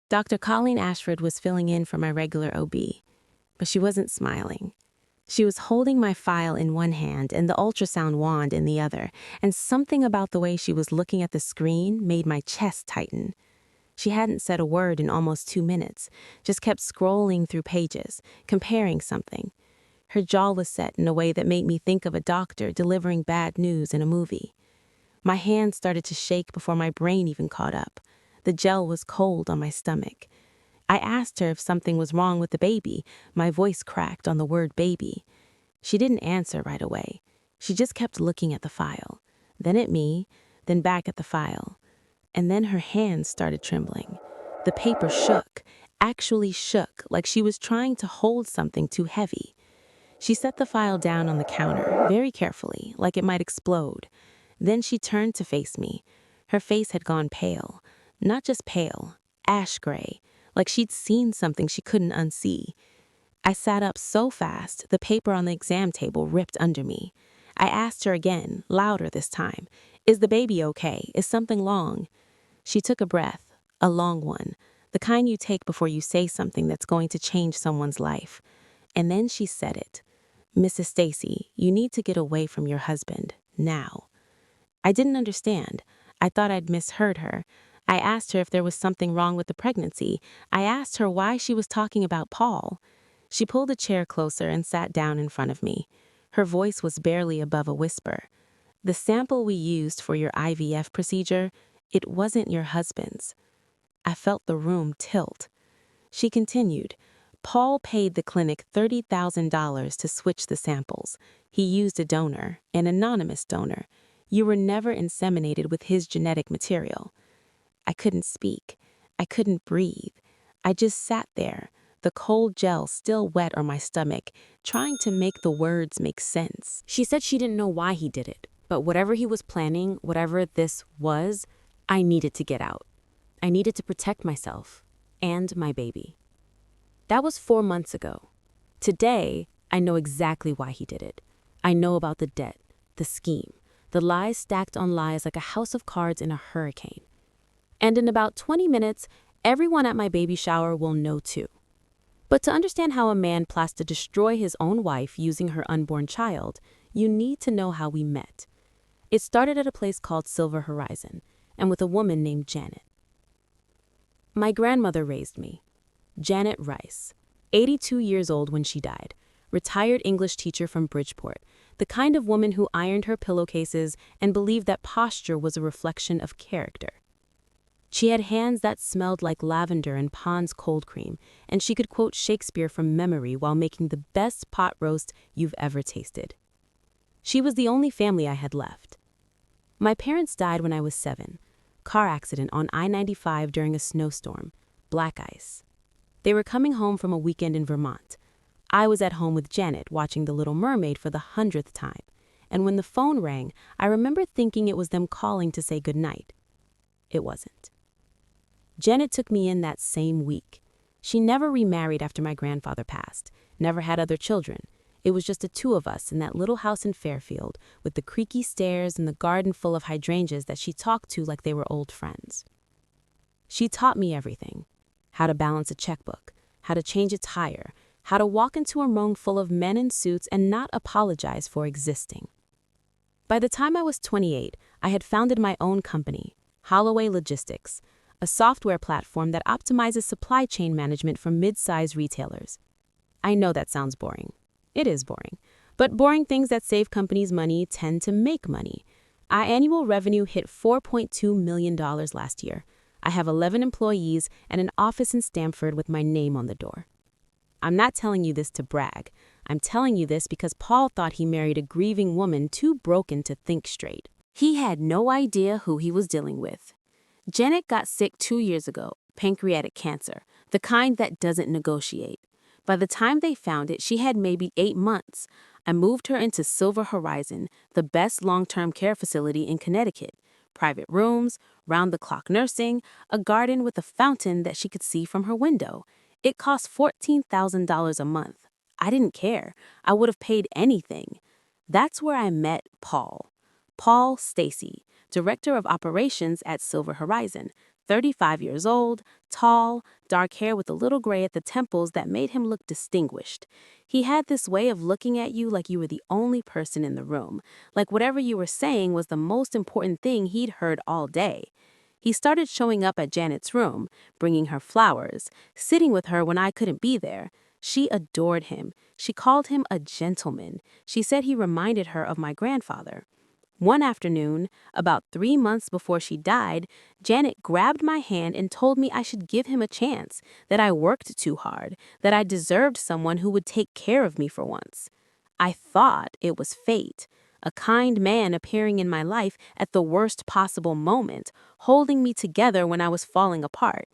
Dr. Colleen Ashford was filling in for my regular OB, but she wasn't smiling. She was holding my file in one hand and the ultrasound wand in the other, and something about the way she was looking at the screen made my chest tighten. She hadn't said a word in almost 2 minutes, just kept scrolling through pages, comparing something. Her jaw was set in a way that made me think of a doctor delivering bad news in a movie. My hands started to shake before my brain even caught up. The gel was cold on my stomach. I asked her if something was wrong with the baby. My voice cracked on the word baby. She didn't answer right away. She just kept looking at the file, then at me, then back at the file. And then her hands started trembling. The paper shook, actually shook, like she was trying to hold something too heavy. She set the file down on the counter, very carefully, like it might explode. Then she turned to face me. Her face had gone pale. Not just pale, ash gray, like she'd seen something she couldn't unsee. I sat up so fast, the paper on the exam table ripped under me. I asked her again, louder this time, "Is the baby okay? Is something wrong?" She took a breath, a long one, the kind you take before you say something that's going to change someone's life. And then she said it. "Mrs. Stacy, you need to get away from your husband, now." I didn't understand. I thought I'd misheard her. I asked her if there was something wrong with the pregnancy. I asked her why she was talking about Paul. She pulled a chair closer and sat down in front of me. Her voice was barely above a whisper. "The sample we used for your IVF procedure, it wasn't your husband's." I felt the room tilt. She continued, "Paul paid the clinic $30,000 to switch the samples. He used a donor, an anonymous donor. You were never inseminated with his genetic material." I couldn't speak. I couldn't breathe. I just sat there, the cold gel still wet on my stomach, trying to make the words make sense. She said she didn't know why he did it, but whatever he was planning, whatever this was, I needed to get out. I needed to protect myself and my baby. That was 4 months ago. Today, I know exactly why he did it. I know about the debt, the scheme, the lies stacked on lies like a house of cards in a hurricane. And in about 20 minutes, everyone at my baby shower will know too. But to understand how a man plots to destroy his own wife using her unborn child, you need to know how we met. It started at a place called Silver Horizon, and with a woman named Janet. My grandmother raised me. Janet Rice, 82 years old when she died, retired English teacher from Bridgeport, the kind of woman who ironed her pillowcases and believed that posture was a reflection of character. She had hands that smelled like lavender and Pond's cold cream, and she could quote Shakespeare from memory while making the best pot roast you've ever tasted. She was the only family I had left. My parents died when I was 7. Car accident on I-95 during a snowstorm, black ice. They were coming home from a weekend in Vermont. I was at home with Janet watching The Little Mermaid for the 100th time, and when the phone rang, I remember thinking it was them calling to say goodnight. It wasn't. Janet took me in that same week. She never remarried after my grandfather passed, never had other children. It was just the two of us in that little house in Fairfield with the creaky stairs and the garden full of hydrangeas that she talked to like they were old friends. She taught me everything. How to balance a checkbook, how to change a tire, how to walk into a room full of men in suits and not apologize for existing. By the time I was 28, I had founded my own company, Holloway Logistics, a software platform that optimizes supply chain management for mid-size retailers. I know that sounds boring. It is boring. But boring things that save companies money tend to make money. Our annual revenue hit $4.2 million last year. I have 11 employees and an office in Stamford with my name on the door. I'm not telling you this to brag. I'm telling you this because Paul thought he married a grieving woman too broken to think straight. He had no idea who he was dealing with. Janet got sick 2 years ago, pancreatic cancer, the kind that doesn't negotiate. By the time they found it, she had maybe 8 months. I moved her into Silver Horizon, the best long-term care facility in Connecticut. Private rooms, round-the-clock nursing, a garden with a fountain that she could see from her window. It cost $14,000 a month. I didn't care. I would have paid anything. That's where I met Paul. Paul Stacy, Director of Operations at Silver Horizon, 35 years old, tall, dark hair with a little gray at the temples that made him look distinguished. He had this way of looking at you like you were the only person in the room, like whatever you were saying was the most important thing he'd heard all day. He started showing up at Janet's room, bringing her flowers, sitting with her when I couldn't be there. She adored him. She called him a gentleman. She said he reminded her of my grandfather. One afternoon, about 3 months before she died, Janet grabbed my hand and told me I should give him a chance, that I worked too hard, that I deserved someone who would take care of me for once. I thought it was fate, a kind man appearing in my life at the worst possible moment, holding me together when I was falling apart.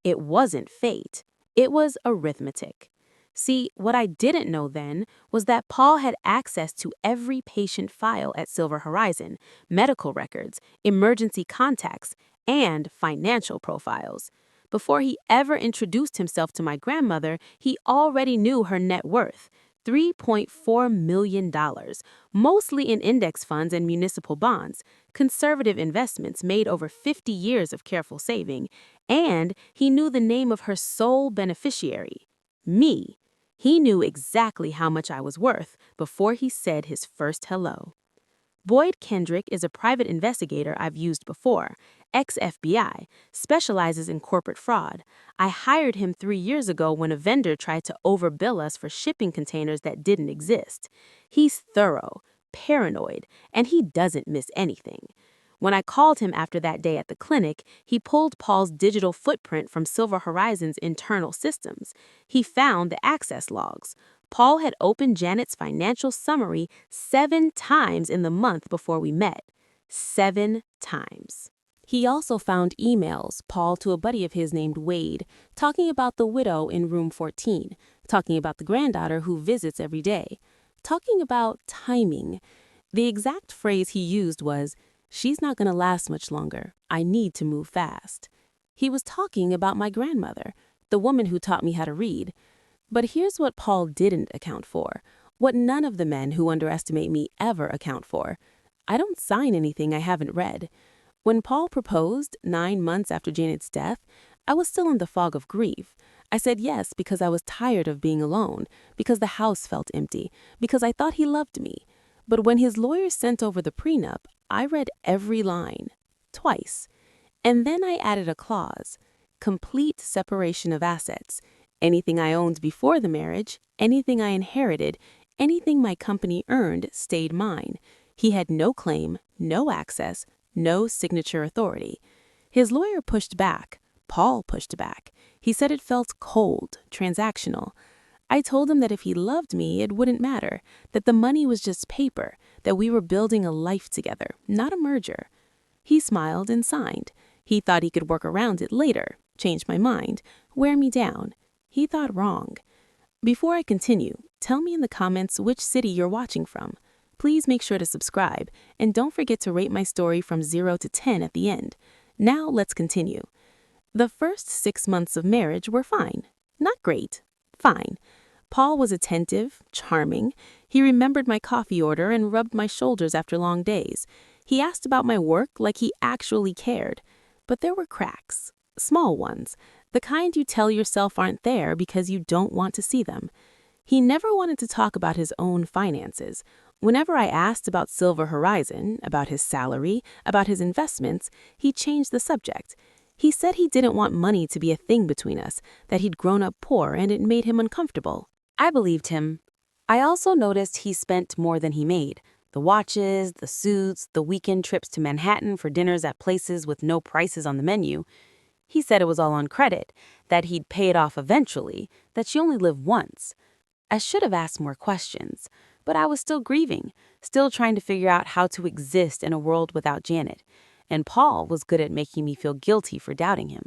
It wasn't fate. It was arithmetic. See, what I didn't know then was that Paul had access to every patient file at Silver Horizon, medical records, emergency contacts, and financial profiles. Before he ever introduced himself to my grandmother, he already knew her net worth, $3.4 million, mostly in index funds and municipal bonds, conservative investments made over 50 years of careful saving, and he knew the name of her sole beneficiary, me. He knew exactly how much I was worth before he said his first hello. Boyd Kendrick is a private investigator I've used before, ex-FBI, specializes in corporate fraud. I hired him 3 years ago when a vendor tried to overbill us for shipping containers that didn't exist. He's thorough, paranoid, and he doesn't miss anything. When I called him after that day at the clinic, he pulled Paul's digital footprint from Silver Horizon's internal systems. He found the access logs. Paul had opened Janet's financial summary 7 times in the month before we met. 7 times. He also found emails, Paul to a buddy of his named Wade, talking about the widow in room 14, talking about the granddaughter who visits every day, talking about timing. The exact phrase he used was, "She's not going to last much longer. I need to move fast." He was talking about my grandmother, the woman who taught me how to read. But here's what Paul didn't account for, what none of the men who underestimate me ever account for. I don't sign anything I haven't read. When Paul proposed 9 months after Janet's death, I was still in the fog of grief. I said yes because I was tired of being alone, because the house felt empty, because I thought he loved me. But when his lawyer sent over the prenup, I read every line, twice. And then I added a clause, complete separation of assets. Anything I owned before the marriage, anything I inherited, anything my company earned stayed mine. He had no claim, no access, no signature authority. His lawyer pushed back. Paul pushed back. He said it felt cold, transactional. I told him that if he loved me, it wouldn't matter, that the money was just paper, that we were building a life together, not a merger. He smiled and signed. He thought he could work around it later, change my mind, wear me down. He thought wrong. Before I continue, tell me in the comments which city you're watching from. Please make sure to subscribe, and don't forget to rate my story from 0 to 10 at the end. Now let's continue. The first 6 months of marriage were fine. Not great. Fine. Paul was attentive, charming. He remembered my coffee order and rubbed my shoulders after long days. He asked about my work like he actually cared. But there were cracks. Small ones. The kind you tell yourself aren't there because you don't want to see them. He never wanted to talk about his own finances. Whenever I asked about Silver Horizon, about his salary, about his investments, he changed the subject. He said he didn't want money to be a thing between us, that he'd grown up poor and it made him uncomfortable. I believed him. I also noticed he spent more than he made. The watches, the suits, the weekend trips to Manhattan for dinners at places with no prices on the menu. He said it was all on credit, that he'd pay it off eventually, that she only lived once. I should have asked more questions, but I was still grieving, still trying to figure out how to exist in a world without Janet. And Paul was good at making me feel guilty for doubting him.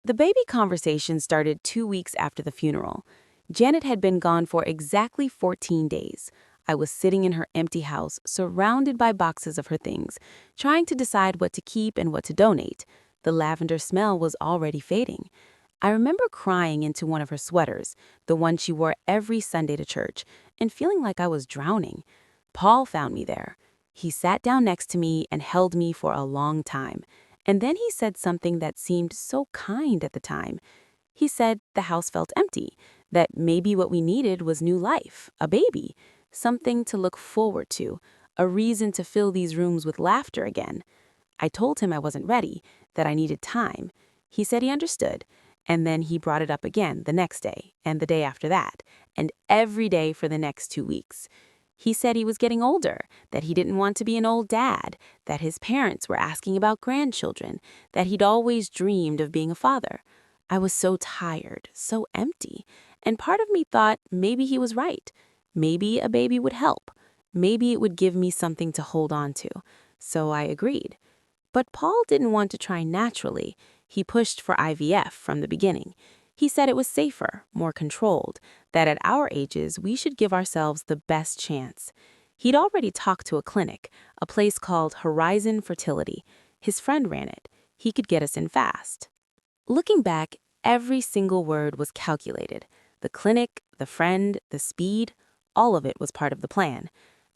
The baby conversation started 2 weeks after the funeral. Janet had been gone for exactly 14 days. I was sitting in her empty house, surrounded by boxes of her things, trying to decide what to keep and what to donate. The lavender smell was already fading. I remember crying into one of her sweaters, the one she wore every Sunday to church, and feeling like I was drowning. Paul found me there. He sat down next to me and held me for a long time. And then he said something that seemed so kind at the time. He said the house felt empty, that maybe what we needed was new life, a baby, something to look forward to, a reason to fill these rooms with laughter again. I told him I wasn't ready, that I needed time. He said he understood, and then he brought it up again the next day, and the day after that, and every day for the next 2 weeks. He said he was getting older, that he didn't want to be an old dad, that his parents were asking about grandchildren, that he'd always dreamed of being a father. I was so tired, so empty, and part of me thought maybe he was right. Maybe a baby would help. Maybe it would give me something to hold on to. So I agreed. But Paul didn't want to try naturally. He pushed for IVF from the beginning. He said it was safer, more controlled, that at our ages we should give ourselves the best chance. He'd already talked to a clinic, a place called Horizon Fertility. His friend ran it. He could get us in fast. Looking back, every single word was calculated. The clinic, the friend, the speed, all of it was part of the plan.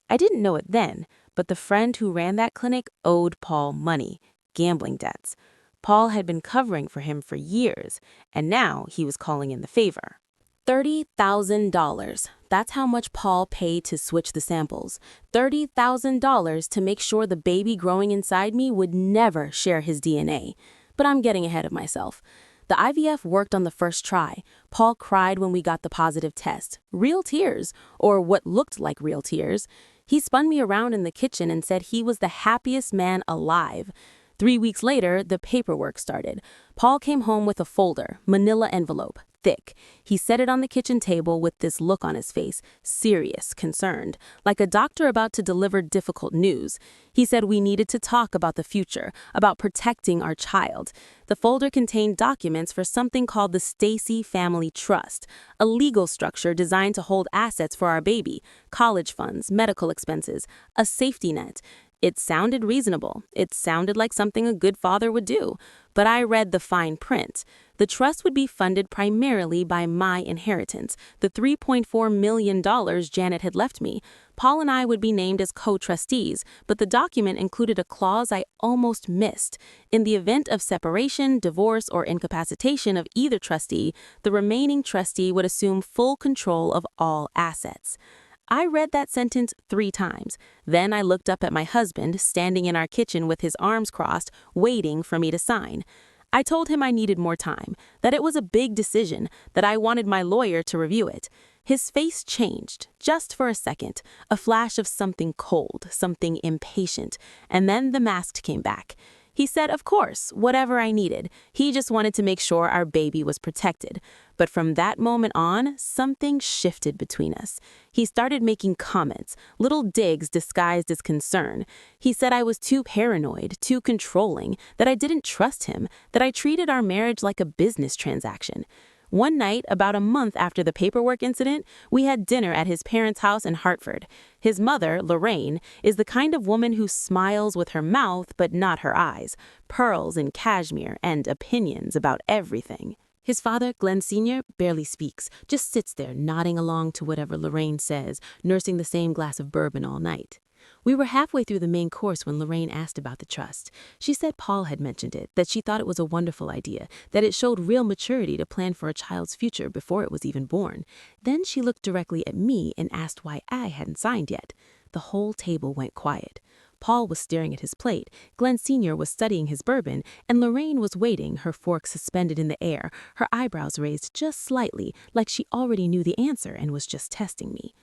I didn't know it then, but the friend who ran that clinic owed Paul money, gambling debts. Paul had been covering for him for years, and now he was calling in the favor. $30,000. That's how much Paul paid to switch the samples. $30,000 to make sure the baby growing inside me would never share his DNA. But I'm getting ahead of myself. The IVF worked on the first try. Paul cried when we got the positive test. Real tears, or what looked like real tears. He spun me around in the kitchen and said he was the happiest man alive. 3 weeks later, the paperwork started. Paul came home with a folder, manila envelope, thick. He set it on the kitchen table with this look on his face, serious, concerned, like a doctor about to deliver difficult news. He said we needed to talk about the future, about protecting our child. The folder contained documents for something called the Stacy Family Trust, a legal structure designed to hold assets for our baby, college funds, medical expenses, a safety net. It sounded reasonable. It sounded like something a good father would do. But I read the fine print. The trust would be funded primarily by my inheritance, the $3.4 million Janet had left me. Paul and I would be named as co-trustees, but the document included a clause I almost missed. In the event of separation, divorce, or incapacitation of either trustee, the remaining trustee would assume full control of all assets. I read that sentence 3 times. Then I looked up at my husband, standing in our kitchen with his arms crossed, waiting for me to sign. I told him I needed more time, that it was a big decision, that I wanted my lawyer to review it. His face changed, just for a second, a flash of something cold, something impatient, and then the mask came back. He said, of course, whatever I needed. He just wanted to make sure our baby was protected. But from that moment on, something shifted between us. He started making comments, little digs disguised as concern. He said I was too paranoid, too controlling, that I didn't trust him, that I treated our marriage like a business transaction. One night, about a month after the paperwork incident, we had dinner at his parents' house in Hartford. His mother, Lorraine, is the kind of woman who smiles with her mouth but not her eyes, pearls and cashmere, and opinions about everything. His father, Glenn Sr., barely speaks, just sits there nodding along to whatever Lorraine says, nursing the same glass of bourbon all night. We were halfway through the main course when Lorraine asked about the trust. She said Paul had mentioned it, that she thought it was a wonderful idea, that it showed real maturity to plan for a child's future before it was even born. Then she looked directly at me and asked why I hadn't signed yet. The whole table went quiet. Paul was staring at his plate, Glenn Sr. was studying his bourbon, and Lorraine was waiting, her fork suspended in the air, her eyebrows raised just slightly, like she already knew the answer and was just testing me.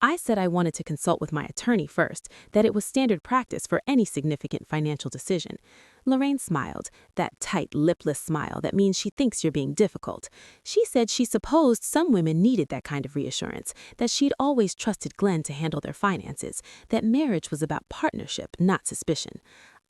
I said I wanted to consult with my attorney first, that it was standard practice for any significant financial decision. Lorraine smiled, that tight, lipless smile that means she thinks you're being difficult. She said she supposed some women needed that kind of reassurance, that she'd always trusted Glenn to handle their finances, that marriage was about partnership, not suspicion.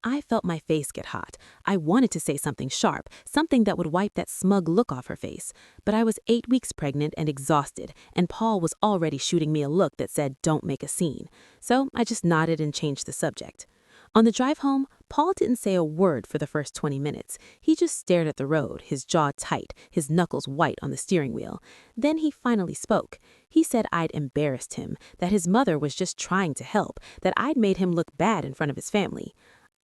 I felt my face get hot. I wanted to say something sharp, something that would wipe that smug look off her face. But I was 8 weeks pregnant and exhausted, and Paul was already shooting me a look that said, don't make a scene. So I just nodded and changed the subject. On the drive home, Paul didn't say a word for the first 20 minutes. He just stared at the road, his jaw tight, his knuckles white on the steering wheel. Then he finally spoke. He said I'd embarrassed him, that his mother was just trying to help, that I'd made him look bad in front of his family.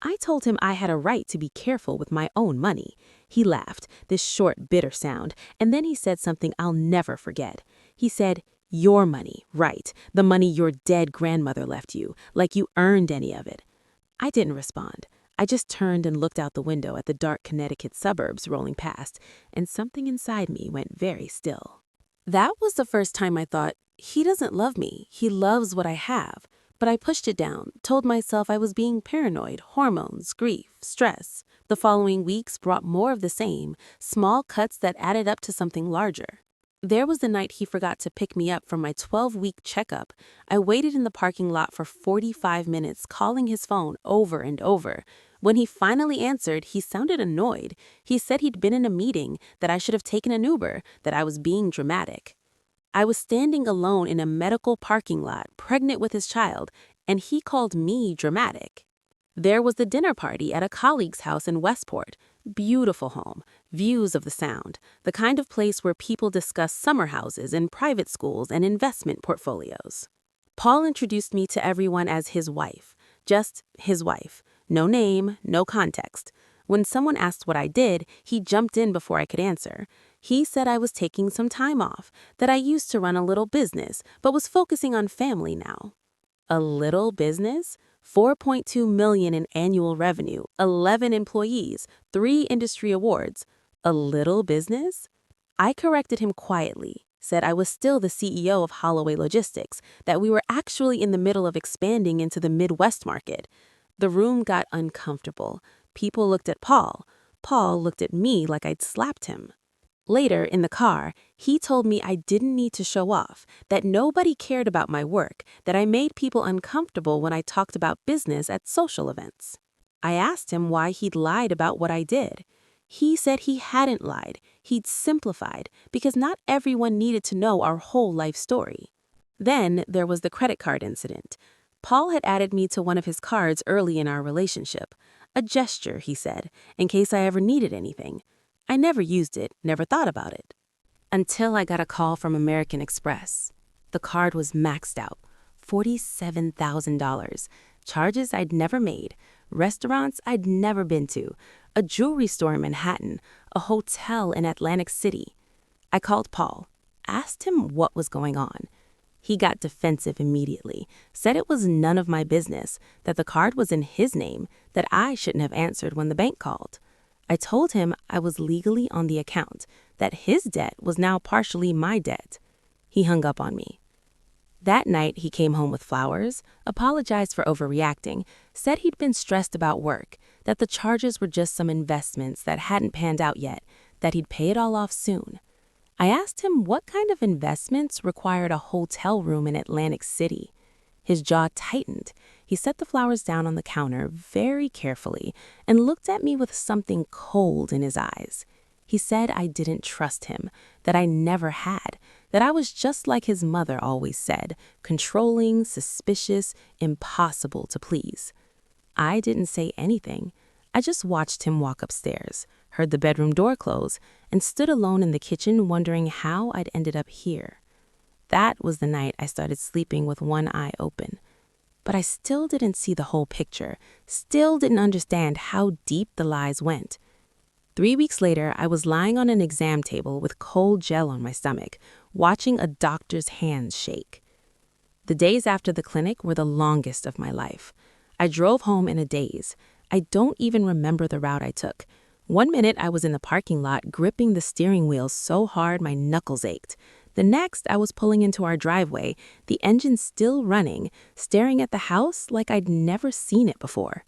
I told him I had a right to be careful with my own money. He laughed, this short, bitter sound, and then he said something I'll never forget. He said, "Your money, right, the money your dead grandmother left you, like you earned any of it." I didn't respond. I just turned and looked out the window at the dark Connecticut suburbs rolling past, and something inside me went very still. That was the first time I thought, he doesn't love me, he loves what I have. But I pushed it down, told myself I was being paranoid, hormones, grief, stress. The following weeks brought more of the same, small cuts that added up to something larger. There was the night he forgot to pick me up from my 12-week checkup. I waited in the parking lot for 45 minutes, calling his phone over and over. When he finally answered, he sounded annoyed. He said he'd been in a meeting, that I should have taken an Uber, that I was being dramatic. I was standing alone in a medical parking lot, pregnant with his child, and he called me dramatic. There was the dinner party at a colleague's house in Westport. Beautiful home, views of the Sound, the kind of place where people discuss summer houses and private schools and investment portfolios. Paul introduced me to everyone as his wife, just his wife. No name, no context. When someone asked what I did, he jumped in before I could answer. He said I was taking some time off, that I used to run a little business, but was focusing on family now. A little business? 4.2 million in annual revenue, 11 employees, 3 industry awards. A little business? I corrected him quietly, said I was still the CEO of Holloway Logistics, that we were actually in the middle of expanding into the Midwest market. The room got uncomfortable. People looked at Paul. Paul looked at me like I'd slapped him. Later, in the car, he told me I didn't need to show off, that nobody cared about my work, that I made people uncomfortable when I talked about business at social events. I asked him why he'd lied about what I did. He said he hadn't lied, he'd simplified, because not everyone needed to know our whole life story. Then there was the credit card incident. Paul had added me to one of his cards early in our relationship. A gesture, he said, in case I ever needed anything. I never used it, never thought about it. Until I got a call from American Express. The card was maxed out, $47,000. Charges I'd never made, restaurants I'd never been to, a jewelry store in Manhattan, a hotel in Atlantic City. I called Paul, asked him what was going on. He got defensive immediately, said it was none of my business, that the card was in his name, that I shouldn't have answered when the bank called. I told him I was legally on the account, that his debt was now partially my debt. He hung up on me. That night, he came home with flowers, apologized for overreacting, said he'd been stressed about work, that the charges were just some investments that hadn't panned out yet, that he'd pay it all off soon. I asked him what kind of investments required a hotel room in Atlantic City. His jaw tightened. He set the flowers down on the counter very carefully and looked at me with something cold in his eyes. He said I didn't trust him, that I never had, that I was just like his mother always said, controlling, suspicious, impossible to please. I didn't say anything. I just watched him walk upstairs, heard the bedroom door close, and stood alone in the kitchen wondering how I'd ended up here. That was the night I started sleeping with one eye open. But I still didn't see the whole picture, still didn't understand how deep the lies went. 3 weeks later, I was lying on an exam table with cold gel on my stomach, watching a doctor's hands shake. The days after the clinic were the longest of my life. I drove home in a daze. I don't even remember the route I took. 1 minute I was in the parking lot gripping the steering wheel so hard my knuckles ached. The next, I was pulling into our driveway, the engine still running, staring at the house like I'd never seen it before.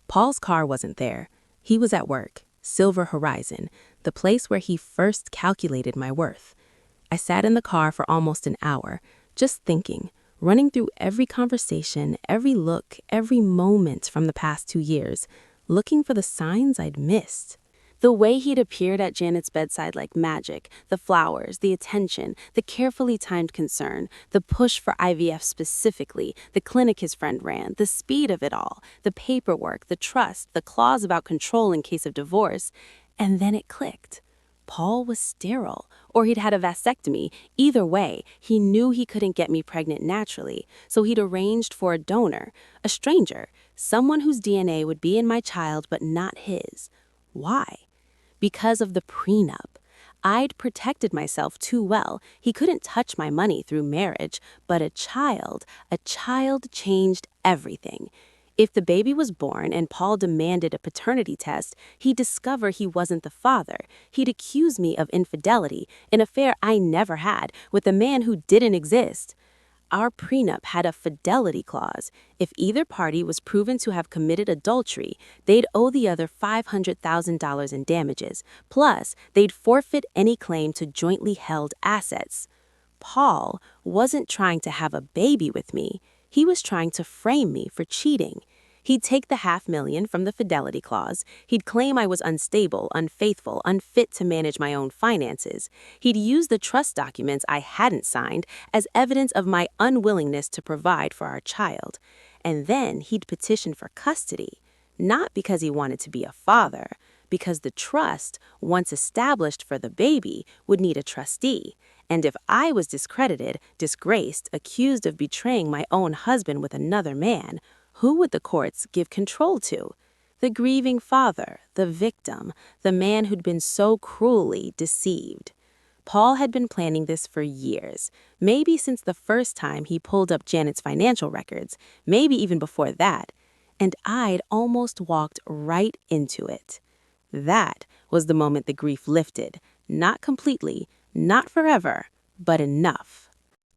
Paul's car wasn't there. He was at work, Silver Horizon, the place where he first calculated my worth. I sat in the car for almost an hour, just thinking, running through every conversation, every look, every moment from the past 2 years, looking for the signs I'd missed. The way he'd appeared at Janet's bedside like magic, the flowers, the attention, the carefully timed concern, the push for IVF specifically, the clinic his friend ran, the speed of it all, the paperwork, the trust, the clause about control in case of divorce. And then it clicked. Paul was sterile, or he'd had a vasectomy. Either way, he knew he couldn't get me pregnant naturally, so he'd arranged for a donor, a stranger, Someone whose DNA would be in my child but not his. Why? Because of the prenup. I'd protected myself too well. He couldn't touch my money through marriage, but a child changed everything. If the baby was born and Paul demanded a paternity test, he'd discover he wasn't the father. He'd accuse me of infidelity, an affair I never had, with a man who didn't exist. Our prenup had a fidelity clause. If either party was proven to have committed adultery, they'd owe the other $500,000 in damages. Plus, they'd forfeit any claim to jointly held assets. Paul wasn't trying to have a baby with me. He was trying to frame me for cheating. He'd take the $500,000 from the fidelity clause. He'd claim I was unstable, unfaithful, unfit to manage my own finances. He'd use the trust documents I hadn't signed as evidence of my unwillingness to provide for our child. And then he'd petition for custody, not because he wanted to be a father, because the trust, once established for the baby, would need a trustee. And if I was discredited, disgraced, accused of betraying my own husband with another man, who would the courts give control to? The grieving father, the victim, the man who'd been so cruelly deceived. Paul had been planning this for years, maybe since the first time he pulled up Janet's financial records, maybe even before that, and I'd almost walked right into it. That was the moment the grief lifted, not completely, not forever, but enough.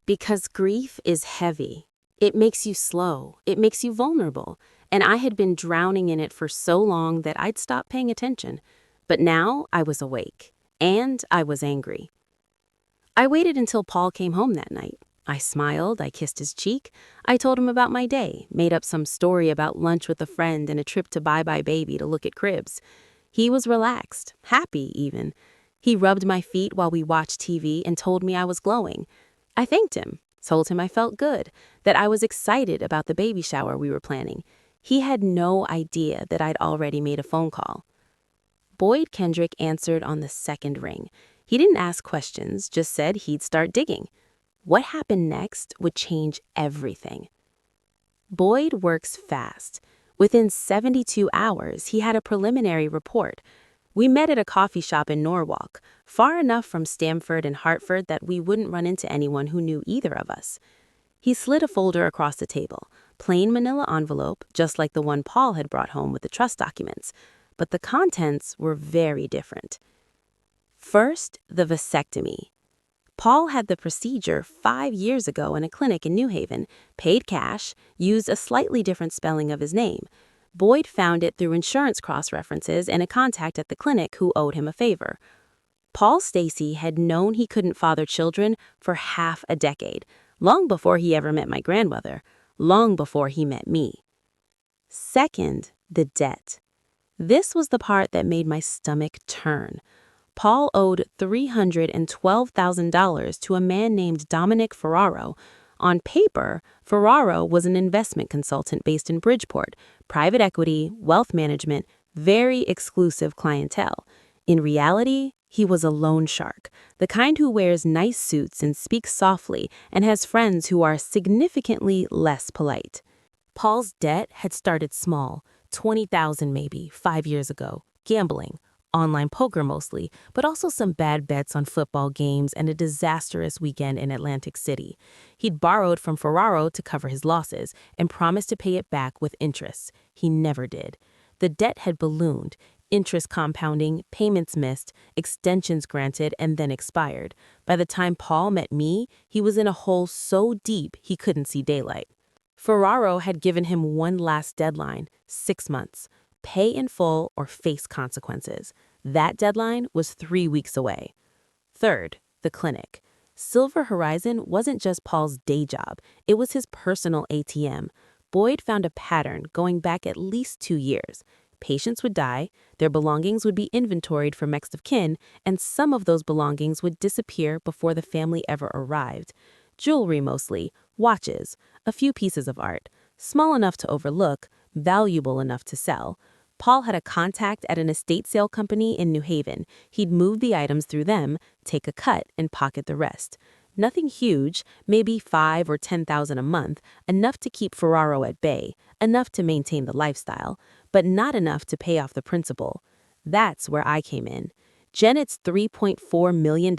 Because grief is heavy. It makes you slow. It makes you vulnerable. And I had been drowning in it for so long that I'd stopped paying attention. But now I was awake. And I was angry. I waited until Paul came home that night. I smiled. I kissed his cheek. I told him about my day, made up some story about lunch with a friend and a trip to Bye Bye Baby to look at cribs. He was relaxed, happy even. He rubbed my feet while we watched TV and told me I was glowing. I thanked him. Told him I felt good, that I was excited about the baby shower we were planning. He had no idea that I'd already made a phone call. Boyd Kendrick answered on the second ring. He didn't ask questions, just said he'd start digging. What happened next would change everything. Boyd works fast. Within 72 hours, he had a preliminary report. We met at a coffee shop in Norwalk, far enough from Stamford and Hartford that we wouldn't run into anyone who knew either of us. He slid a folder across the table, plain manila envelope, just like the one Paul had brought home with the trust documents, but the contents were very different. First, the vasectomy. Paul had the procedure 5 years ago in a clinic in New Haven, paid cash, used a slightly different spelling of his name. Boyd found it through insurance cross-references and a contact at the clinic who owed him a favor. Paul Stacy had known he couldn't father children for half a decade, long before he ever met my grandmother, long before he met me. Second, the debt. This was the part that made my stomach turn. Paul owed $312,000 to a man named Dominic Ferraro. On paper, Ferraro was an investment consultant based in Bridgeport, private equity, wealth management, very exclusive clientele. In reality, he was a loan shark, the kind who wears nice suits and speaks softly and has friends who are significantly less polite. Paul's debt had started small, $20,000 maybe, 5 years ago, gambling. Online poker mostly, but also some bad bets on football games and a disastrous weekend in Atlantic City. He'd borrowed from Ferraro to cover his losses and promised to pay it back with interest. He never did. The debt had ballooned, interest compounding, payments missed, extensions granted, and then expired. By the time Paul met me, he was in a hole so deep he couldn't see daylight. Ferraro had given him one last deadline, 6 months. Pay in full or face consequences. That deadline was 3 weeks away. Third, the clinic. Silver Horizon wasn't just Paul's day job. It was his personal ATM. Boyd found a pattern going back at least 2 years. Patients would die, their belongings would be inventoried for next of kin, and some of those belongings would disappear before the family ever arrived. Jewelry mostly, watches, a few pieces of art, small enough to overlook, valuable enough to sell. Paul had a contact at an estate sale company in New Haven. He'd move the items through them, take a cut, and pocket the rest. Nothing huge, maybe 5 or 10,000 a month, enough to keep Ferraro at bay, enough to maintain the lifestyle, but not enough to pay off the principal. That's where I came in. Janet's $3.4 million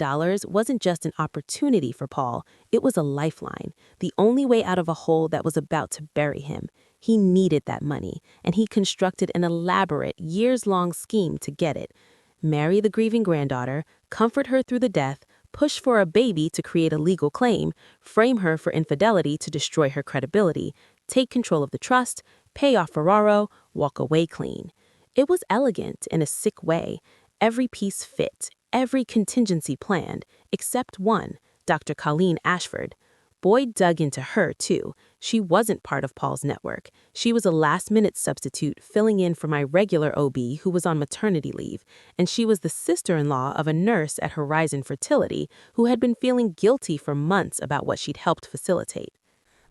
wasn't just an opportunity for Paul, it was a lifeline, the only way out of a hole that was about to bury him. He needed that money, and he constructed an elaborate, years-long scheme to get it. Marry the grieving granddaughter, comfort her through the death, push for a baby to create a legal claim, frame her for infidelity to destroy her credibility, take control of the trust, pay off Ferraro, walk away clean. It was elegant in a sick way. Every piece fit, every contingency planned, except one, Dr. Colleen Ashford. Boyd dug into her, too. She wasn't part of Paul's network. She was a last-minute substitute filling in for my regular OB who was on maternity leave, and she was the sister-in-law of a nurse at Horizon Fertility who had been feeling guilty for months about what she'd helped facilitate.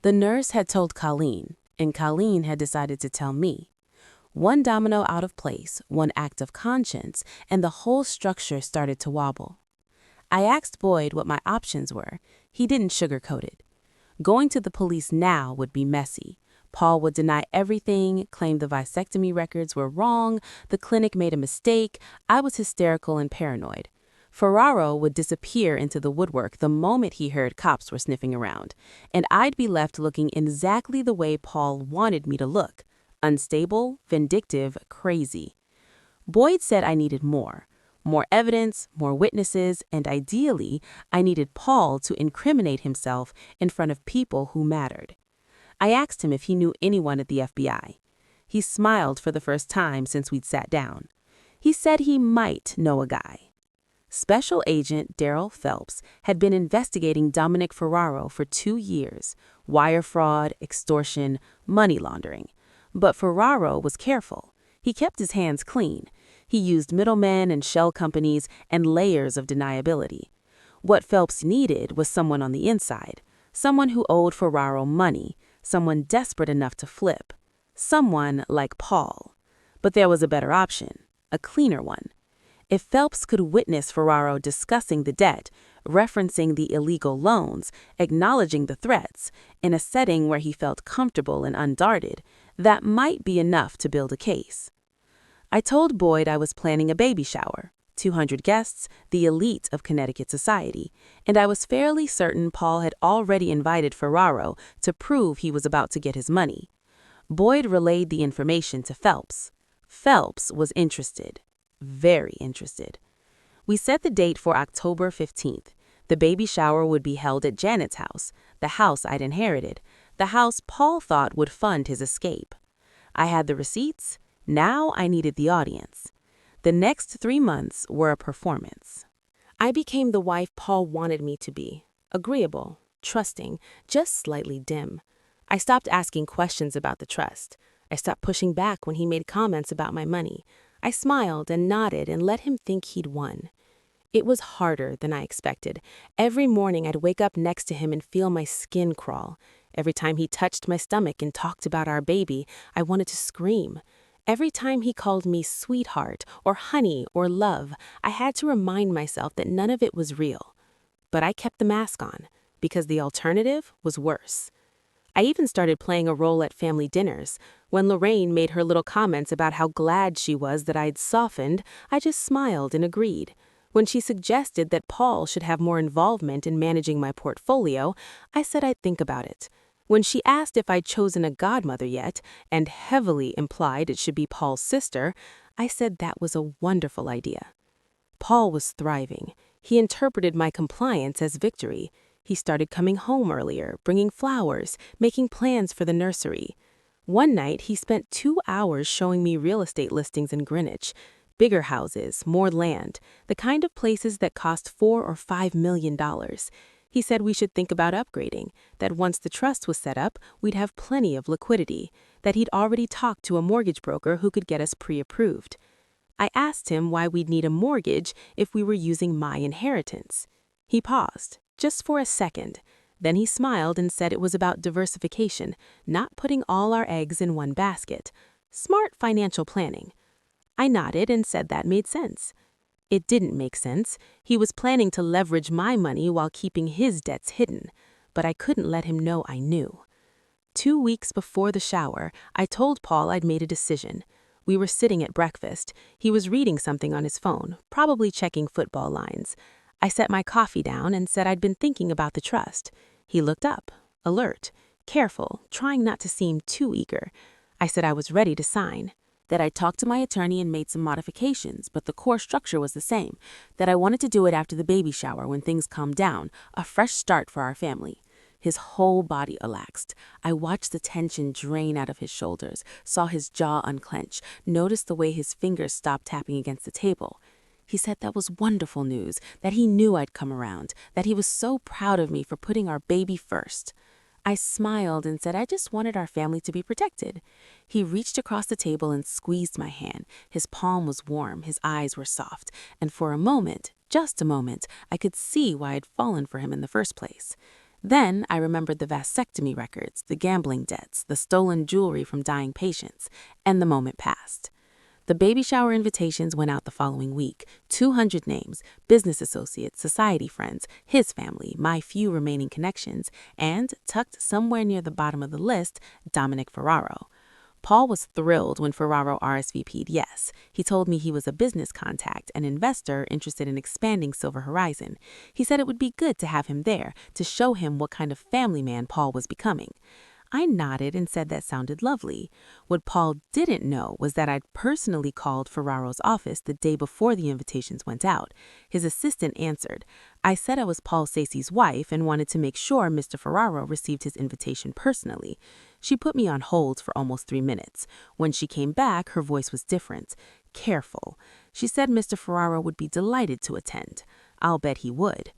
The nurse had told Colleen, and Colleen had decided to tell me. One domino out of place, one act of conscience, and the whole structure started to wobble. I asked Boyd what my options were. He didn't sugarcoat it. Going to the police now would be messy. Paul would deny everything, claim the vasectomy records were wrong, the clinic made a mistake, I was hysterical and paranoid. Ferraro would disappear into the woodwork the moment he heard cops were sniffing around, and I'd be left looking exactly the way Paul wanted me to look. Unstable, vindictive, crazy. Boyd said I needed more evidence, more witnesses, and ideally, I needed Paul to incriminate himself in front of people who mattered. I asked him if he knew anyone at the FBI. He smiled for the first time since we'd sat down. He said he might know a guy. Special Agent Daryl Phelps had been investigating Dominic Ferraro for 2 years, wire fraud, extortion, money laundering. But Ferraro was careful. He kept his hands clean. He used middlemen and shell companies and layers of deniability. What Phelps needed was someone on the inside, someone who owed Ferraro money, someone desperate enough to flip, someone like Paul. But there was a better option, a cleaner one. If Phelps could witness Ferraro discussing the debt, referencing the illegal loans, acknowledging the threats, in a setting where he felt comfortable and unguarded, that might be enough to build a case. I told Boyd I was planning a baby shower, 200 guests, the elite of Connecticut society, and I was fairly certain Paul had already invited Ferraro to prove he was about to get his money. Boyd relayed the information to Phelps. Phelps was interested, very interested. We set the date for October 15th. The baby shower would be held at Janet's house, the house I'd inherited, the house Paul thought would fund his escape. I had the receipts. Now I needed the audience. The next 3 months were a performance. I became the wife Paul wanted me to be, agreeable, trusting, just slightly dim. I stopped asking questions about the trust. I stopped pushing back when he made comments about my money. I smiled and nodded and let him think he'd won. It was harder than I expected. Every morning I'd wake up next to him and feel my skin crawl. Every time he touched my stomach and talked about our baby, I wanted to scream. Every time he called me sweetheart or honey or love, I had to remind myself that none of it was real. But I kept the mask on, because the alternative was worse. I even started playing a role at family dinners. When Lorraine made her little comments about how glad she was that I'd softened, I just smiled and agreed. When she suggested that Paul should have more involvement in managing my portfolio, I said I'd think about it. When she asked if I'd chosen a godmother yet, and heavily implied it should be Paul's sister, I said that was a wonderful idea. Paul was thriving. He interpreted my compliance as victory. He started coming home earlier, bringing flowers, making plans for the nursery. One night, he spent 2 hours showing me real estate listings in Greenwich. Bigger houses, more land, the kind of places that cost $4 or $5 million. He said we should think about upgrading, that once the trust was set up, we'd have plenty of liquidity, that he'd already talked to a mortgage broker who could get us pre-approved. I asked him why we'd need a mortgage if we were using my inheritance. He paused, just for a second. Then he smiled and said it was about diversification, not putting all our eggs in one basket. Smart financial planning. I nodded and said that made sense. It didn't make sense. He was planning to leverage my money while keeping his debts hidden, but I couldn't let him know I knew. 2 weeks before the shower, I told Paul I'd made a decision. We were sitting at breakfast. He was reading something on his phone, probably checking football lines. I set my coffee down and said I'd been thinking about the trust. He looked up, alert, careful, trying not to seem too eager. I said I was ready to sign. That I talked to my attorney and made some modifications, but the core structure was the same. That I wanted to do it after the baby shower when things calmed down, a fresh start for our family. His whole body relaxed. I watched the tension drain out of his shoulders, saw his jaw unclench, noticed the way his fingers stopped tapping against the table. He said that was wonderful news, that he knew I'd come around, that he was so proud of me for putting our baby first. I smiled and said I just wanted our family to be protected. He reached across the table and squeezed my hand. His palm was warm, his eyes were soft, and for a moment, just a moment, I could see why I'd fallen for him in the first place. Then I remembered the vasectomy records, the gambling debts, the stolen jewelry from dying patients, and the moment passed. The baby shower invitations went out the following week. 200 names, business associates, society friends, his family, my few remaining connections, and, tucked somewhere near the bottom of the list, Dominic Ferraro. Paul was thrilled when Ferraro RSVP'd yes. He told me he was a business contact, an investor interested in expanding Silver Horizon. He said it would be good to have him there, to show him what kind of family man Paul was becoming. I nodded and said that sounded lovely. What Paul didn't know was that I'd personally called Ferraro's office the day before the invitations went out. His assistant answered. I said I was Paul Stacey's wife and wanted to make sure Mr. Ferraro received his invitation personally. She put me on hold for almost 3 minutes. When she came back, her voice was different, careful. She said Mr. Ferraro would be delighted to attend. I'll bet he would.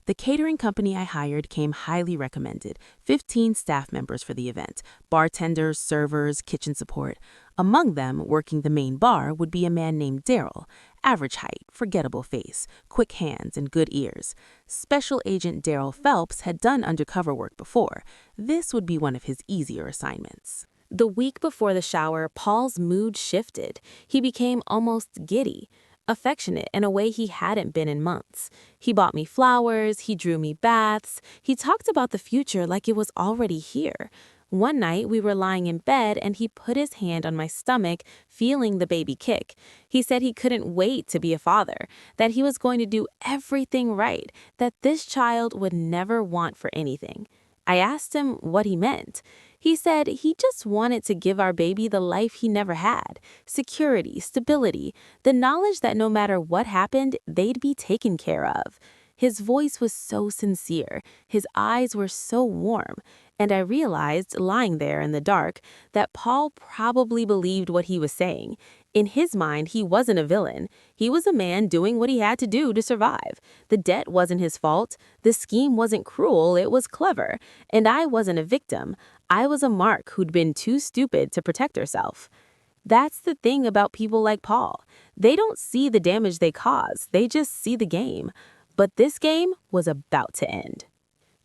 The catering company I hired came highly recommended, 15 staff members for the event, bartenders, servers, kitchen support. Among them, working the main bar, would be a man named Daryl, average height, forgettable face, quick hands, and good ears. Special Agent Daryl Phelps had done undercover work before. This would be one of his easier assignments. The week before the shower, Paul's mood shifted. He became almost giddy. Affectionate in a way he hadn't been in months. He bought me flowers, he drew me baths, he talked about the future like it was already here. One night we were lying in bed and he put his hand on my stomach, feeling the baby kick. He said he couldn't wait to be a father, that he was going to do everything right, that this child would never want for anything. I asked him what he meant. He said he just wanted to give our baby the life he never had, security, stability, the knowledge that no matter what happened, they'd be taken care of. His voice was so sincere, his eyes were so warm, and I realized, lying there in the dark, that Paul probably believed what he was saying. In his mind, he wasn't a villain. He was a man doing what he had to do to survive. The debt wasn't his fault. The scheme wasn't cruel, it was clever. And I wasn't a victim. I was a mark who'd been too stupid to protect herself. That's the thing about people like Paul. They don't see the damage they cause, they just see the game. But this game was about to end.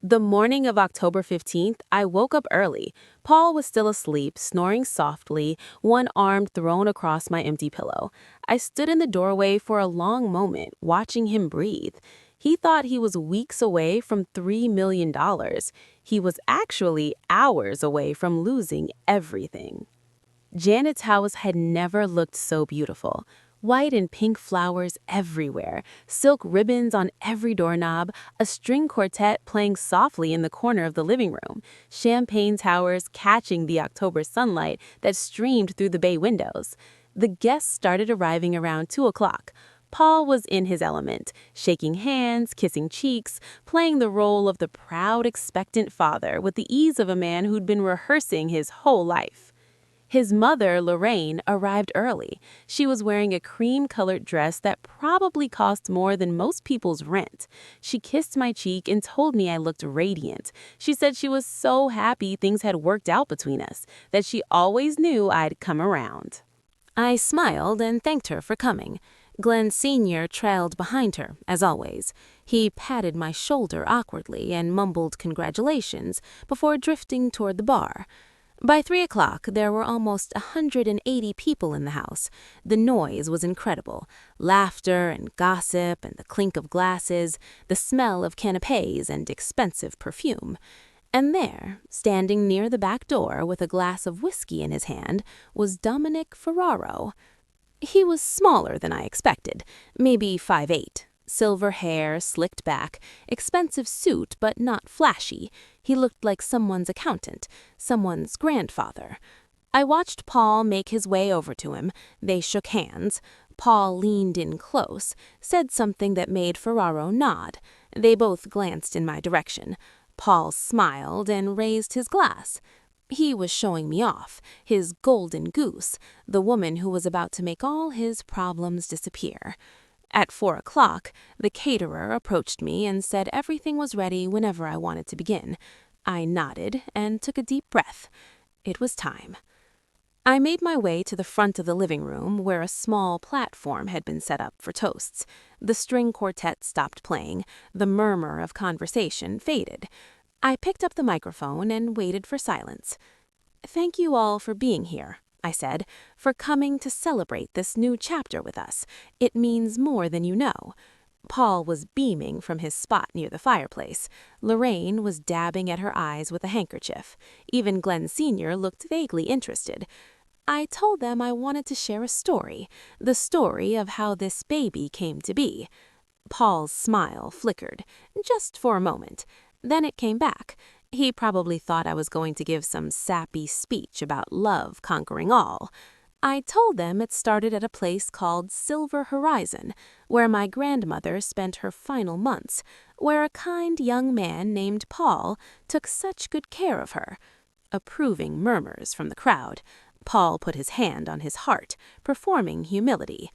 The morning of October 15th, I woke up early. Paul was still asleep, snoring softly, one arm thrown across my empty pillow. I stood in the doorway for a long moment, watching him breathe. He thought he was weeks away from $3 million. He was actually hours away from losing everything. Janet's house had never looked so beautiful. White and pink flowers everywhere, silk ribbons on every doorknob, a string quartet playing softly in the corner of the living room, champagne towers catching the October sunlight that streamed through the bay windows. The guests started arriving around 2 o'clock. Paul was in his element, shaking hands, kissing cheeks, playing the role of the proud, expectant father with the ease of a man who'd been rehearsing his whole life. His mother, Lorraine, arrived early. She was wearing a cream-colored dress that probably cost more than most people's rent. She kissed my cheek and told me I looked radiant. She said she was so happy things had worked out between us, that she always knew I'd come around. I smiled and thanked her for coming. Glenn Sr. trailed behind her, as always. He patted my shoulder awkwardly and mumbled congratulations before drifting toward the bar. By 3 o'clock, there were almost 180 people in the house. The noise was incredible. Laughter and gossip and the clink of glasses, the smell of canapes and expensive perfume. And there, standing near the back door with a glass of whiskey in his hand, was Dominic Ferraro. He was smaller than I expected, maybe 5'8". Silver hair, slicked back, expensive suit but not flashy. He looked like someone's accountant, someone's grandfather. I watched Paul make his way over to him. They shook hands. Paul leaned in close, said something that made Ferraro nod. They both glanced in my direction. Paul smiled and raised his glass. He was showing me off, his golden goose, the woman who was about to make all his problems disappear. At 4 o'clock, the caterer approached me and said everything was ready whenever I wanted to begin. I nodded and took a deep breath. It was time. I made my way to the front of the living room where a small platform had been set up for toasts. The string quartet stopped playing. The murmur of conversation faded. I picked up the microphone and waited for silence. "Thank you all for being here," I said, "for coming to celebrate this new chapter with us. It means more than you know." Paul was beaming from his spot near the fireplace. Lorraine was dabbing at her eyes with a handkerchief. Even Glenn Sr. looked vaguely interested. I told them I wanted to share a story, the story of how this baby came to be. Paul's smile flickered, just for a moment. Then it came back. He probably thought I was going to give some sappy speech about love conquering all. I told them it started at a place called Silver Horizon, where my grandmother spent her final months, where a kind young man named Paul took such good care of her. Approving murmurs from the crowd. Paul put his hand on his heart, performing humility.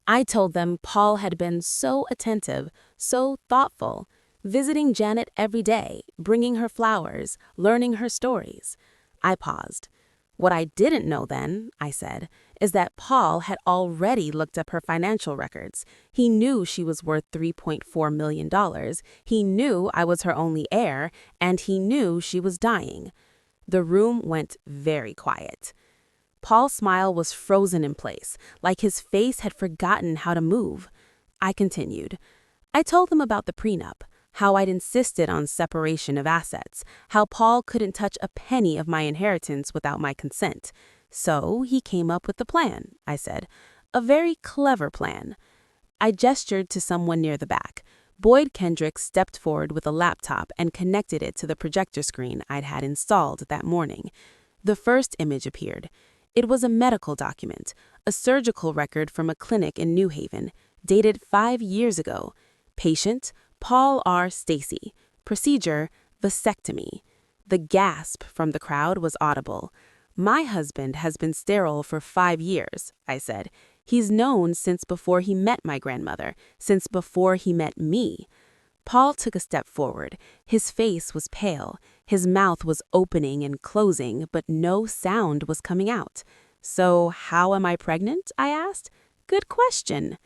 I told them Paul had been so attentive, so thoughtful, visiting Janet every day, bringing her flowers, learning her stories. I paused. "What I didn't know then," I said, "is that Paul had already looked up her financial records. He knew she was worth $3.4 million. He knew I was her only heir, and he knew she was dying." The room went very quiet. Paul's smile was frozen in place, like his face had forgotten how to move. I continued. I told them about the prenup, how I'd insisted on separation of assets, how Paul couldn't touch a penny of my inheritance without my consent. So he came up with the plan, I said. A very clever plan. I gestured to someone near the back. Boyd Kendrick stepped forward with a laptop and connected it to the projector screen I'd had installed that morning. The first image appeared. It was a medical document, a surgical record from a clinic in New Haven, dated 5 years ago. Patient, Paul R. Stacy. Procedure, vasectomy. The gasp from the crowd was audible. "My husband has been sterile for 5 years, I said. He's known since before he met my grandmother, since before he met me." Paul took a step forward. His face was pale. His mouth was opening and closing, but no sound was coming out. "So how am I pregnant?" I asked. "Good question."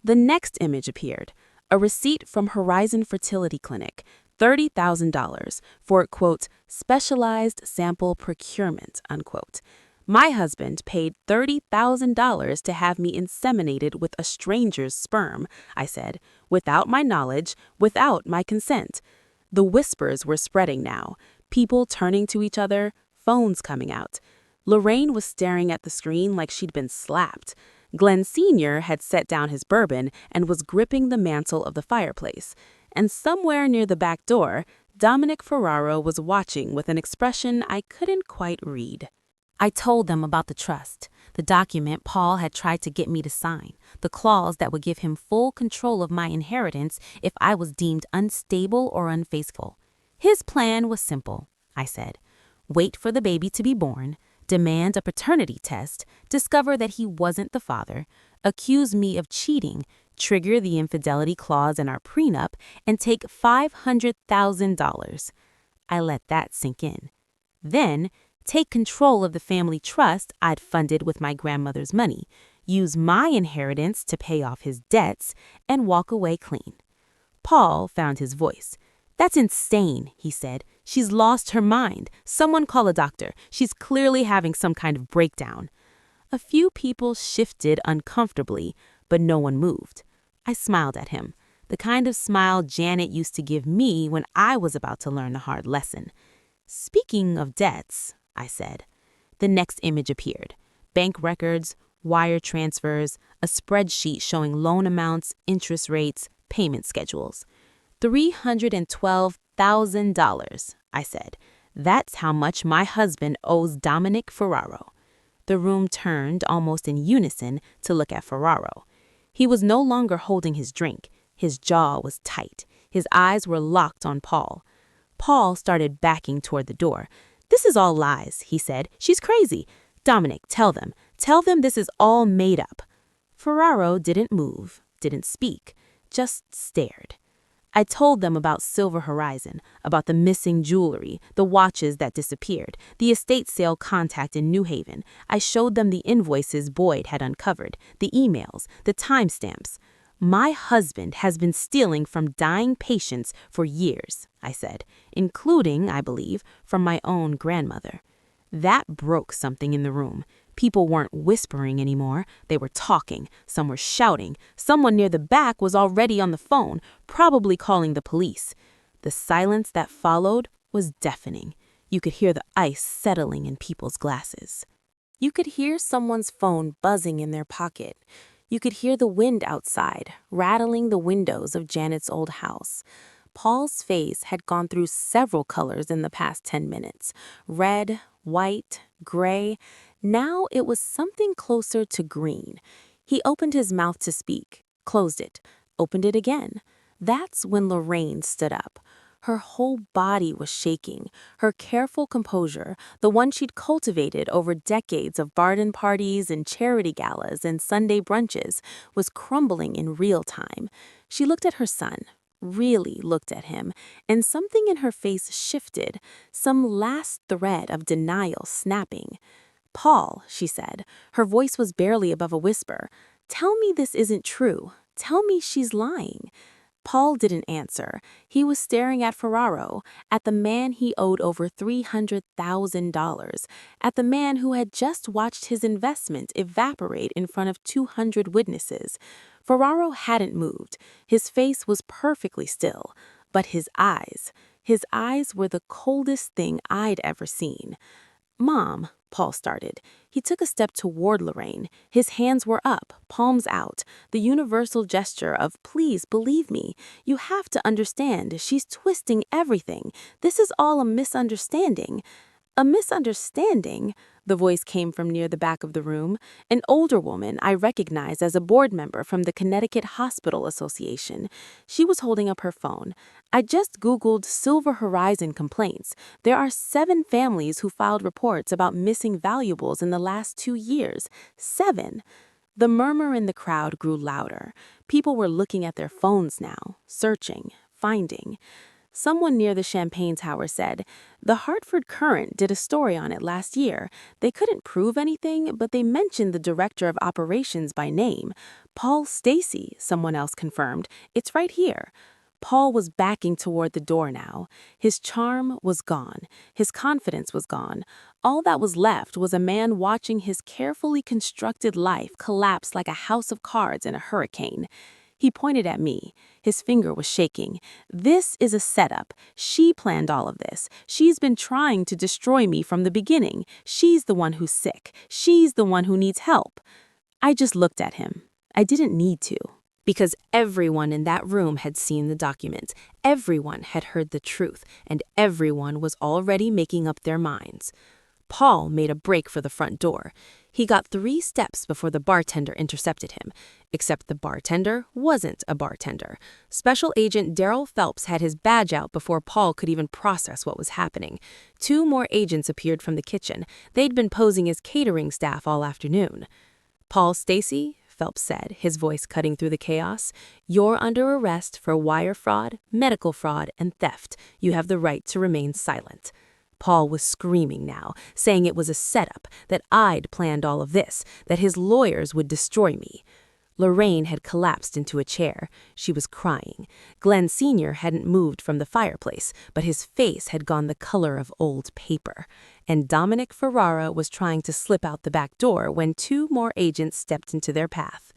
The next image appeared. A receipt from Horizon Fertility Clinic, $30,000 for, quote, specialized sample procurement, unquote. My husband paid $30,000 to have me inseminated with a stranger's sperm, I said, without my knowledge, without my consent. The whispers were spreading now, people turning to each other, phones coming out. Lorraine was staring at the screen like she'd been slapped. Glenn Sr. had set down his bourbon and was gripping the mantle of the fireplace. And somewhere near the back door, Dominic Ferraro was watching with an expression I couldn't quite read. I told them about the trust, the document Paul had tried to get me to sign, the clause that would give him full control of my inheritance if I was deemed unstable or unfaithful. His plan was simple, I said. Wait for the baby to be born, demand a paternity test, discover that he wasn't the father, accuse me of cheating, trigger the infidelity clause in our prenup, and take $500,000. I let that sink in. Then, take control of the family trust I'd funded with my grandmother's money, use my inheritance to pay off his debts, and walk away clean. Paul found his voice. "That's insane," he said. "She's lost her mind. Someone call a doctor. She's clearly having some kind of breakdown." A few people shifted uncomfortably, but no one moved. I smiled at him, the kind of smile Janet used to give me when I was about to learn a hard lesson. "Speaking of debts," I said. The next image appeared. Bank records, wire transfers, a spreadsheet showing loan amounts, interest rates, payment schedules. $312,000, I said. "That's how much my husband owes Dominic Ferraro." The room turned almost in unison to look at Ferraro. He was no longer holding his drink. His jaw was tight. His eyes were locked on Paul. Paul started backing toward the door. "This is all lies," he said. "She's crazy. Dominic, tell them. Tell them this is all made up." Ferraro didn't move, didn't speak, just stared. I told them about Silver Horizon, about the missing jewelry, the watches that disappeared, the estate sale contact in New Haven. I showed them the invoices Boyd had uncovered, the emails, the timestamps. "My husband has been stealing from dying patients for years," I said, "including, I believe, from my own grandmother." That broke something in the room. People weren't whispering anymore. They were talking. Some were shouting. Someone near the back was already on the phone, probably calling the police. The silence that followed was deafening. You could hear the ice settling in people's glasses. You could hear someone's phone buzzing in their pocket. You could hear the wind outside, rattling the windows of Janet's old house. Paul's face had gone through several colors in the past 10 minutes. Red, white, gray. Now it was something closer to green. He opened his mouth to speak, closed it, opened it again. That's when Lorraine stood up. Her whole body was shaking. Her careful composure, the one she'd cultivated over decades of garden parties and charity galas and Sunday brunches, was crumbling in real time. She looked at her son, really looked at him, and something in her face shifted, some last thread of denial snapping. "Paul," she said, her voice was barely above a whisper, "tell me this isn't true. Tell me she's lying." Paul didn't answer. He was staring at Ferraro, at the man he owed over $300,000, at the man who had just watched his investment evaporate in front of 200 witnesses. Ferraro hadn't moved. His face was perfectly still, but his eyes were the coldest thing I'd ever seen. "Mom," Paul started. He took a step toward Lorraine. His hands were up, palms out, the universal gesture of "please believe me. You have to understand, she's twisting everything. This is all a misunderstanding." "A misunderstanding?" The voice came from near the back of the room. An older woman I recognized as a board member from the Connecticut Hospital Association. She was holding up her phone. "I just Googled Silver Horizon complaints. There are 7 families who filed reports about missing valuables in the last 2 years. 7. The murmur in the crowd grew louder. People were looking at their phones now, searching, finding. Someone near the Champagne Tower said, "The Hartford Courant did a story on it last year. They couldn't prove anything, but they mentioned the director of operations by name. Paul Stacy," someone else confirmed. "It's right here." Paul was backing toward the door now. His charm was gone. His confidence was gone. All that was left was a man watching his carefully constructed life collapse like a house of cards in a hurricane. He pointed at me. His finger was shaking. "This is a setup. She planned all of this. She's been trying to destroy me from the beginning. She's the one who's sick. She's the one who needs help." I just looked at him. I didn't need to. Because everyone in that room had seen the documents. Everyone had heard the truth, and everyone was already making up their minds. Paul made a break for the front door. He got 3 steps before the bartender intercepted him. Except the bartender wasn't a bartender. Special Agent Daryl Phelps had his badge out before Paul could even process what was happening. 2 more agents appeared from the kitchen. They'd been posing as catering staff all afternoon. "Paul Stacy," Phelps said, his voice cutting through the chaos, "you're under arrest for wire fraud, medical fraud, and theft. You have the right to remain silent." Paul was screaming now, saying it was a setup, that I'd planned all of this, that his lawyers would destroy me. Lorraine had collapsed into a chair. She was crying. Glenn Sr. hadn't moved from the fireplace, but his face had gone the color of old paper. And Dominic Ferrara was trying to slip out the back door when 2 more agents stepped into their path.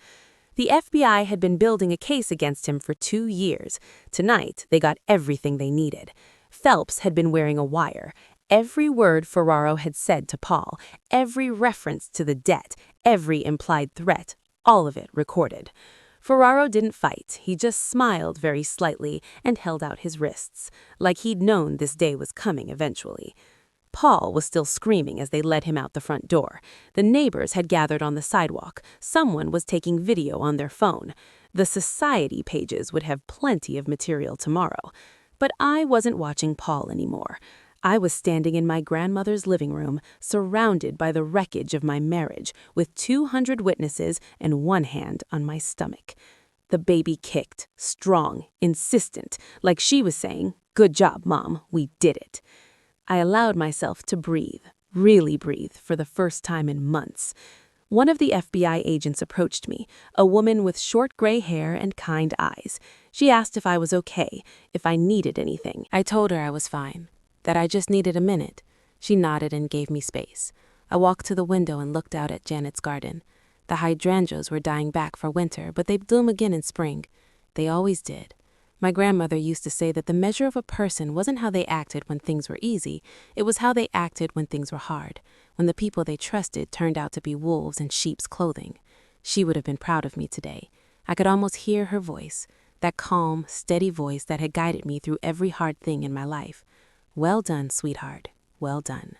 The FBI had been building a case against him for 2 years. Tonight, they got everything they needed. Phelps had been wearing a wire. Every word Ferraro had said to Paul, every reference to the debt, every implied threat, all of it recorded. Ferraro didn't fight. He just smiled very slightly and held out his wrists, like he'd known this day was coming eventually. Paul was still screaming as they led him out the front door. The neighbors had gathered on the sidewalk. Someone was taking video on their phone. The society pages would have plenty of material tomorrow. But I wasn't watching Paul anymore. I was standing in my grandmother's living room, surrounded by the wreckage of my marriage, with 200 witnesses and one hand on my stomach. The baby kicked, strong, insistent, like she was saying, "Good job, Mom, we did it." I allowed myself to breathe, really breathe, for the first time in months. One of the FBI agents approached me, a woman with short gray hair and kind eyes. She asked if I was okay, if I needed anything. I told her I was fine, that I just needed a minute. She nodded and gave me space. I walked to the window and looked out at Janet's garden. The hydrangeas were dying back for winter, but they'd bloom again in spring. They always did. My grandmother used to say that the measure of a person wasn't how they acted when things were easy, it was how they acted when things were hard, when the people they trusted turned out to be wolves in sheep's clothing. She would have been proud of me today. I could almost hear her voice, that calm, steady voice that had guided me through every hard thing in my life. Well done, sweetheart. Well done.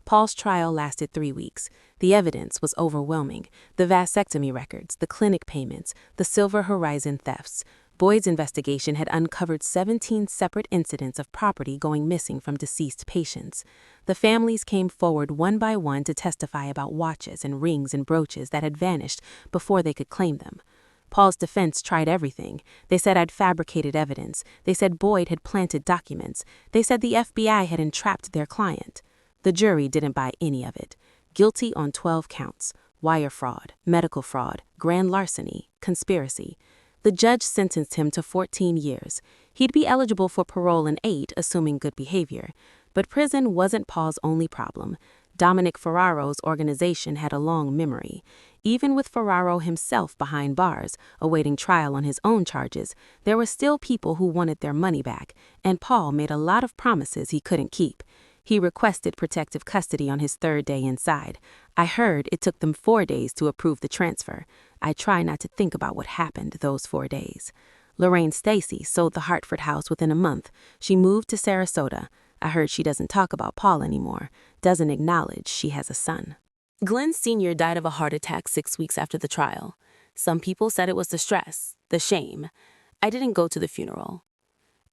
Paul's trial lasted 3 weeks. The evidence was overwhelming. The vasectomy records, the clinic payments, the Silver Horizon thefts. Boyd's investigation had uncovered 17 separate incidents of property going missing from deceased patients. The families came forward one by one to testify about watches and rings and brooches that had vanished before they could claim them. Paul's defense tried everything. They said I'd fabricated evidence. They said Boyd had planted documents. They said the FBI had entrapped their client. The jury didn't buy any of it. Guilty on 12 counts: wire fraud, medical fraud, grand larceny, conspiracy. The judge sentenced him to 14 years. He'd be eligible for parole in 8, assuming good behavior. But prison wasn't Paul's only problem. Dominic Ferraro's organization had a long memory. Even with Ferraro himself behind bars, awaiting trial on his own charges, there were still people who wanted their money back, and Paul made a lot of promises he couldn't keep. He requested protective custody on his 3rd day inside. I heard it took them 4 days to approve the transfer. I try not to think about what happened those 4 days. Lorraine Stacy sold the Hartford house within a month. She moved to Sarasota. I heard she doesn't talk about Paul anymore, doesn't acknowledge she has a son. Glenn Sr. died of a heart attack 6 weeks after the trial. Some people said it was the stress, the shame. I didn't go to the funeral.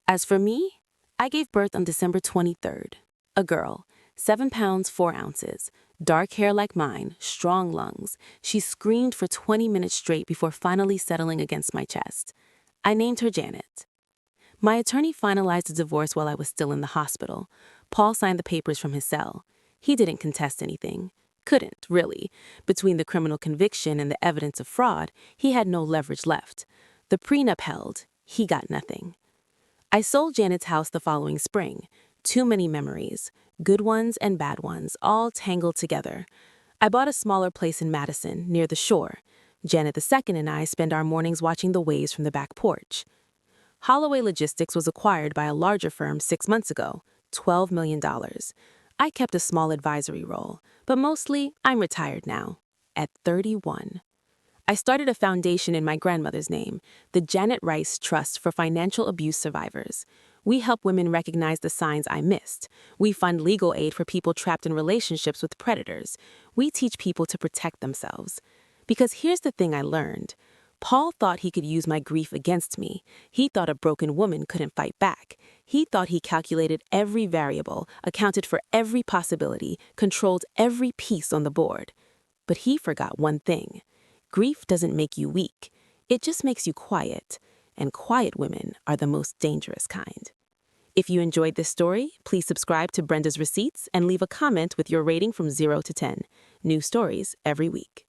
As for me, I gave birth on December 23rd. A girl, 7 pounds 4 ounces, dark hair like mine, strong lungs. She screamed for 20 minutes straight before finally settling against my chest. I named her Janet. My attorney finalized the divorce while I was still in the hospital. Paul signed the papers from his cell. He didn't contest anything. Couldn't, really. Between the criminal conviction and the evidence of fraud, he had no leverage left. The prenup held. He got nothing. I sold Janet's house the following spring. Too many memories, good ones and bad ones, all tangled together. I bought a smaller place in Madison, near the shore. Janet II and I spend our mornings watching the waves from the back porch. Holloway Logistics was acquired by a larger firm 6 months ago, $12 million. I kept a small advisory role, but mostly I'm retired now, at 31. I started a foundation in my grandmother's name, the Janet Rice Trust for Financial Abuse Survivors. We help women recognize the signs I missed. We fund legal aid for people trapped in relationships with predators. We teach people to protect themselves. Because here's the thing I learned. Paul thought he could use my grief against me. He thought a broken woman couldn't fight back. He thought he calculated every variable, accounted for every possibility, controlled every piece on the board. But he forgot one thing. Grief doesn't make you weak. It just makes you quiet. And quiet women are the most dangerous kind. If you enjoyed this story, please subscribe to Brenda's Receipts and leave a comment with your rating from 0 to 10. New stories every week.